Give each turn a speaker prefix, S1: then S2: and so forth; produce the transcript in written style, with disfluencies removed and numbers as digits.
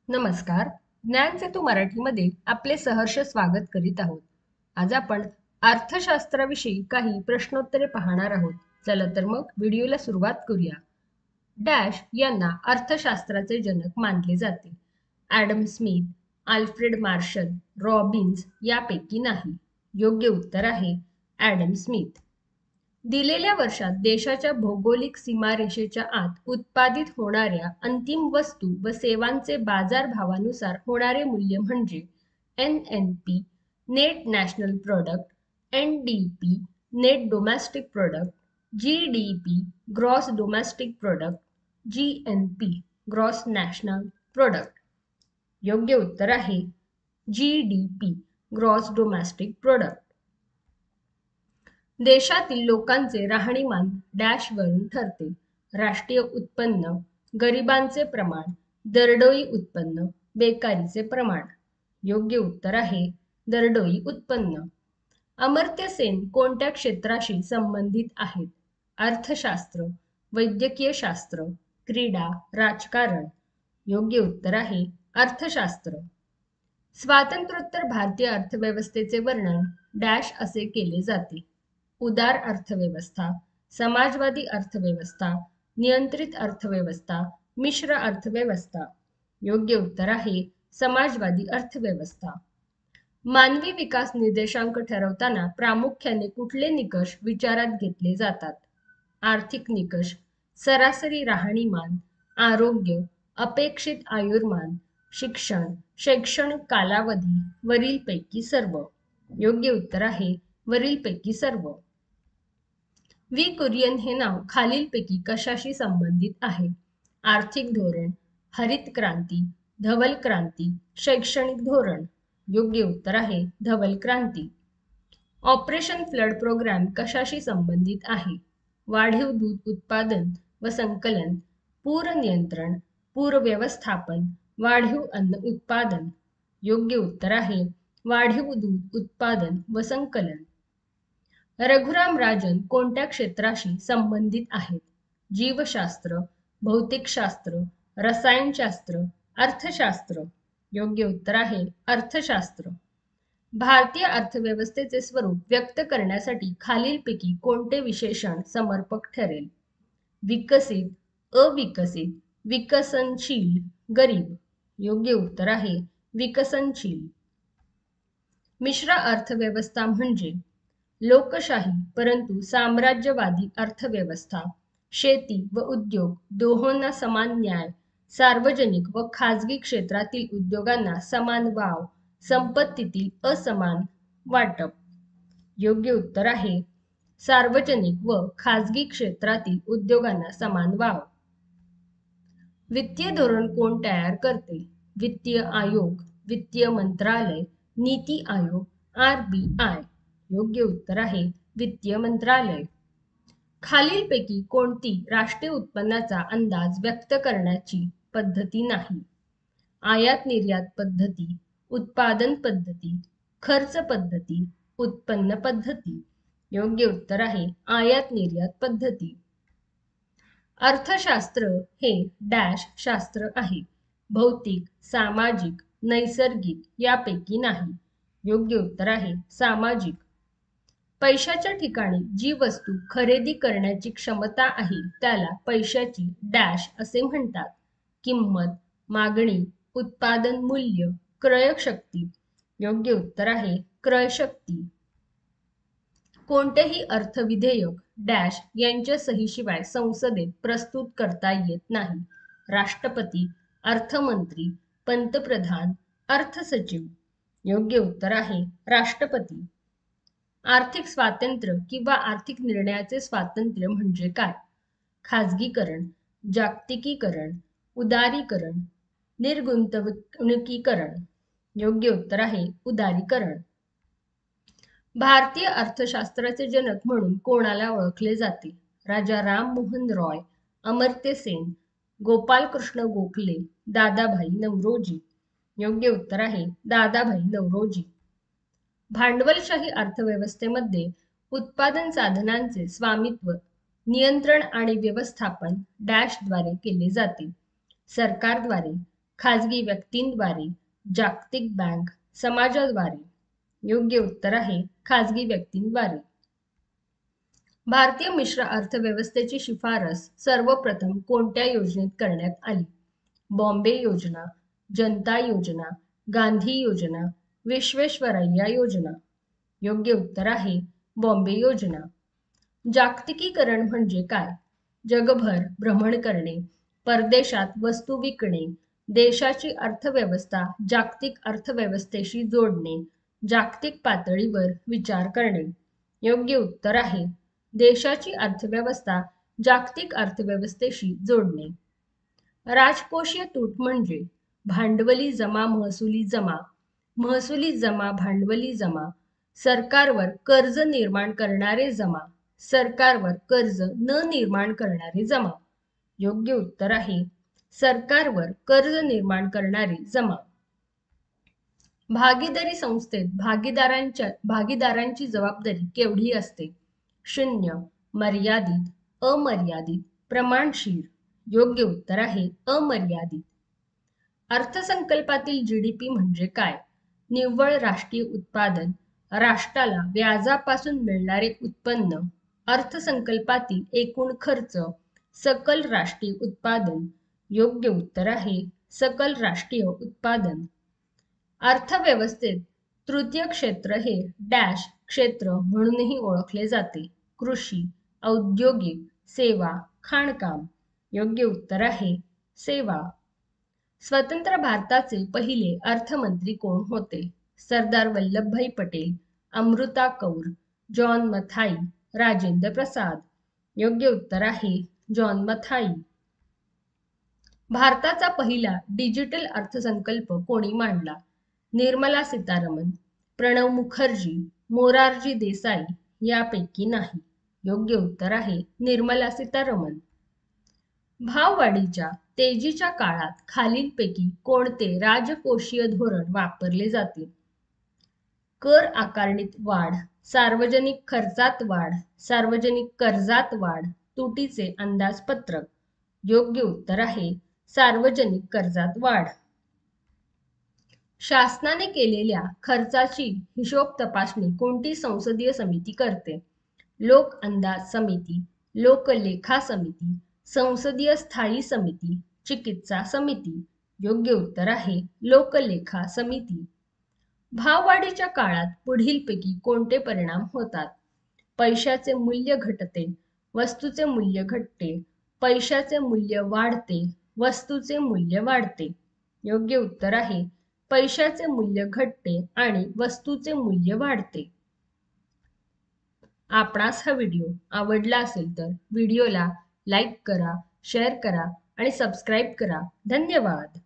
S1: नमस्कार. ज्ञान सेतू मराठीमध्ये आपले सहर्ष स्वागत करीत आहोत. आज आपण अर्थशास्त्राविषयी काही प्रश्नोत्तरे पाहणार आहोत. चला तर मग व्हिडिओला सुरुवात करूया. डॅश यांना अर्थशास्त्राचे जनक मानले जाते. Adam Smith, Alfred Marshall, Robbins यापैकी नाही. योग्य उत्तर आहे ॲडम स्मिथ. दिलेल्या वर्षात देशाच्या भौगोलिक सीमारेषेच्या आत उत्पादित होणाऱ्या अंतिम वस्तू व सेवांचे बाजारभावानुसार होणारे मूल्य म्हणजे NNP, net national product, NDP, net domestic product, GDP, gross domestic product, GNP, gross national product. योग्य उत्तर आहे GDP, ग्रॉस डोमेस्टिक प्रॉडक्ट. देशातील लोकांचे राहणीमान डॅशवरून ठरते. राष्ट्रीय उत्पन्न, गरिबांचे प्रमाण, दरडोई उत्पन्न, बेकारीचे प्रमाण. योग्य उत्तर आहे दरडोई उत्पन्न. अमर्त्य सेन कोणत्या क्षेत्राशी संबंधित आहेत? अर्थशास्त्र, वैद्यकीय शास्त्र, क्रीडा, राजकारण. योग्य उत्तर आहे अर्थशास्त्र. स्वातंत्र्योत्तर भारतीय अर्थव्यवस्थेचे वर्णन डॅश असे केले जाते. उदार अर्थव्यवस्था, समाजवादी अर्थव्यवस्था, नियंत्रित अर्थव्यवस्था, मिश्र अर्थव्यवस्था. योग्य उत्तर आहे समाजवादी अर्थव्यवस्था. मानवी विकास निर्देशांक ठरवताना प्रामुख्याने कुठले निकष विचारात घेतले जातात? आर्थिक निकष, सरासरी राहणीमान, आरोग्य, अपेक्षित आयुर्मान, शिक्षण, शैक्षणिक कालावधी, वरीलपैकी सर्व. योग्य उत्तर आहे वरीलपैकी सर्व. व्ही कुरियन हे नाव खालीलपैकी कशाशी संबंधित आहे? आर्थिक धोरण, हरित क्रांती, धवल क्रांती, शैक्षणिक धोरण. योग्य उत्तर आहे धवल क्रांती. ऑपरेशन फ्लड प्रोग्राम कशाशी संबंधित आहे? वाढीव दूध उत्पादन व संकलन, पूर नियंत्रण, पूर व्यवस्थापन, वाढीव अन्न उत्पादन. योग्य उत्तर आहे वाढीव दूध उत्पादन व संकलन. रघुराम राजन कोणत्या क्षेत्राशी संबंधित आहेत? जीवशास्त्र, भौतिकशास्त्र, रसायनशास्त्र, अर्थशास्त्र. योग्य उत्तर आहे अर्थशास्त्र. भारतीय अर्थव्यवस्थेचे स्वरूप व्यक्त करण्यासाठी खालीलपैकी कोणते विशेषण समर्पक ठरेल? विकसित, अविकसित, विकसनशील, गरीब. योग्य उत्तर आहे विकसनशील. मिश्र अर्थव्यवस्था म्हणजे लोकशाही परंतु साम्राज्यवादी अर्थव्यवस्था, शेती व उद्योग दोहोंना समान न्याय, सार्वजनिक व खाजगी क्षेत्रातील उद्योगांना समान वाव, संपत्तीतील असमान वाटप. योग्य उत्तर आहे सार्वजनिक व खाजगी क्षेत्रातील उद्योगांना समान वाव. वित्तीय धोरण कोण तयार करते? वित्तीय आयोग, वित्तीय मंत्रालय, नीती आयोग, RBI. योग्य उत्तर आहे वित्तीय मंत्रालय. खालीलपैकी कोणती राष्ट्रीय उत्पन्नाचा अंदाज व्यक्त करण्याची पद्धती नाही? आयात निर्यात पद्धती, उत्पादन पद्धती, खर्च पद्धती, उत्पन्न पद्धती. योग्य उत्तर आहे आयात निर्यात पद्धती. अर्थशास्त्र हे डॅश शास्त्र आहे. भौतिक, सामाजिक, नैसर्गिक यापैकी नाही. योग्य उत्तर आहे सामाजिक. पैशाच्या ठिकाणी जी वस्तू खरेदी करण्याची क्षमता आहे त्याला पैशाची डॅश असे म्हणतात. किंमत, मागणी, उत्पादन मूल्य, क्रयशक्ती. योग्य उत्तर आहे क्रयशक्ती. कोणतेही अर्थविधेयक डॅश यांच्या सहीशिवाय संसदेत प्रस्तुत करता येत नाही. राष्ट्रपती, अर्थमंत्री, पंतप्रधान, अर्थसचिव. योग्य उत्तर आहे राष्ट्रपती. आर्थिक स्वातंत्र्य किंवा आर्थिक निर्णयाचे स्वातंत्र्य म्हणजे काय? खाजगीकरण, जागतिकीकरण, उदारीकरण, निर्गुंतवणुकीकरण. योग्य उत्तर आहे उदारीकरण. भारतीय अर्थशास्त्राचे जनक म्हणून कोणाला ओळखले जाते? राजा राम मोहन रॉय, अमर्त्य सेन, गोपालकृष्ण गोखले, दादाभाई नौरोजी. योग्य उत्तर आहे दादाभाई नौरोजी. भांडवलशाही अर्थव्यवस्थेमध्ये उत्पादन साधनांचे स्वामित्व, नियंत्रण आणि व्यवस्थापन डॅशद्वारे केले जाते. सरकारद्वारे, खाजगी व्यक्तींद्वारे, जागतिक बँक, समाजाद्वारे. योग्य उत्तर आहे खाजगी व्यक्तींद्वारे. भारतीय मिश्र अर्थव्यवस्थेची शिफारस सर्वप्रथम कोणत्या योजनेत करण्यात आली? बॉम्बे योजना, जनता योजना, गांधी योजना, विश्वेश्वरय्या योजना. योग्य उत्तर आहे बॉम्बे योजना. जागतिकीकरण म्हणजे काय? जगभर भ्रमण करणे, परदेशात वस्तू विकणे, देशाची अर्थव्यवस्था जागतिक अर्थव्यवस्थेशी जोडणे, जागतिक पातळीवर विचार करणे. योग्य उत्तर आहे देशाची अर्थव्यवस्था जागतिक अर्थव्यवस्थेशी जोडणे. राजकोषीय तूट म्हणजे भांडवली जमा, महसुली जमा, महसुली जमा, भांडवली जमा, सरकारवर कर्ज निर्माण करणारे जमा, सरकारवर कर्ज न निर्माण करणारे जमा. योग्य उत्तर आहे सरकारवर कर्ज निर्माण करणारी जमा. भागीदारी संस्थेत भागीदारांची जबाबदारी केवढी असते? 0, मर्यादित, अमर्यादित, प्रमाणशीर. योग्य उत्तर आहे अमर्यादित. अर्थसंकल्पातील जीडीपी म्हणजे काय? निव्वळ राष्ट्रीय उत्पादन, राष्ट्राला व्याजापासून मिळणारे उत्पन्न, अर्थसंकल्पातील एकूण खर्च, सकल राष्ट्रीय उत्पादन. योग्य उत्तर आहे सकल राष्ट्रीय उत्पादन. अर्थव्यवस्थेत तृतीय क्षेत्र हे डॅश क्षेत्र म्हणूनही ओळखले जाते. कृषी, औद्योगिक, सेवा, खाणकाम. योग्य उत्तर आहे सेवा. स्वतंत्र भारताचे पहिले अर्थमंत्री कोण होते? सरदार वल्लभभाई पटेल, अमृता कौर, जॉन मथाई, राजेंद्र प्रसाद. योग्य उत्तर आहे जॉन मथाई. भारताचा पहिला डिजिटल अर्थसंकल्प कोणी मांडला? निर्मला सीतारामन, प्रणव मुखर्जी, मोरारजी देसाई. यापैकी नाही. योग्य उत्तर आहे निर्मला सीतारामन. भाववाढीच्या तेजीच्या काळात खालीलपैकी कोणते राजकोषीय धोरण वापरले जाते? कर आकारणीत वाढ, सार्वजनिक खर्चात वाढ, सार्वजनिक कर्जात वाढ, तुटीचे अंदाजपत्रक. योग्य उत्तर आहे सार्वजनिक कर्जात वाढ. शासनाने केलेल्या खर्चाची हिशोब तपासणी कोणती संसदीय समिती करते? लोक अंदाज समिती, लोकलेखा समिती, संसदीय स्थायी समिती, चिकित्सा समिती. योग्य उत्तर आहे लोकलेखा समिती. भाववाढीच्या काळात पुढीलपैकी कोणते परिणाम होतात? पैशाचे मूल्य घटते, वस्तूचे मूल्य घटते, पैशाचे मूल्य वाढते, वस्तूचे मूल्य वाढते. योग्य उत्तर आहे पैशाचे मूल्य घटते आणि वस्तूचे मूल्य वाढते. आपणास हा व्हिडिओ आवडला असेल तर व्हिडिओला लाईक करा, शेअर करा आणि सबस्क्राईब करा. धन्यवाद.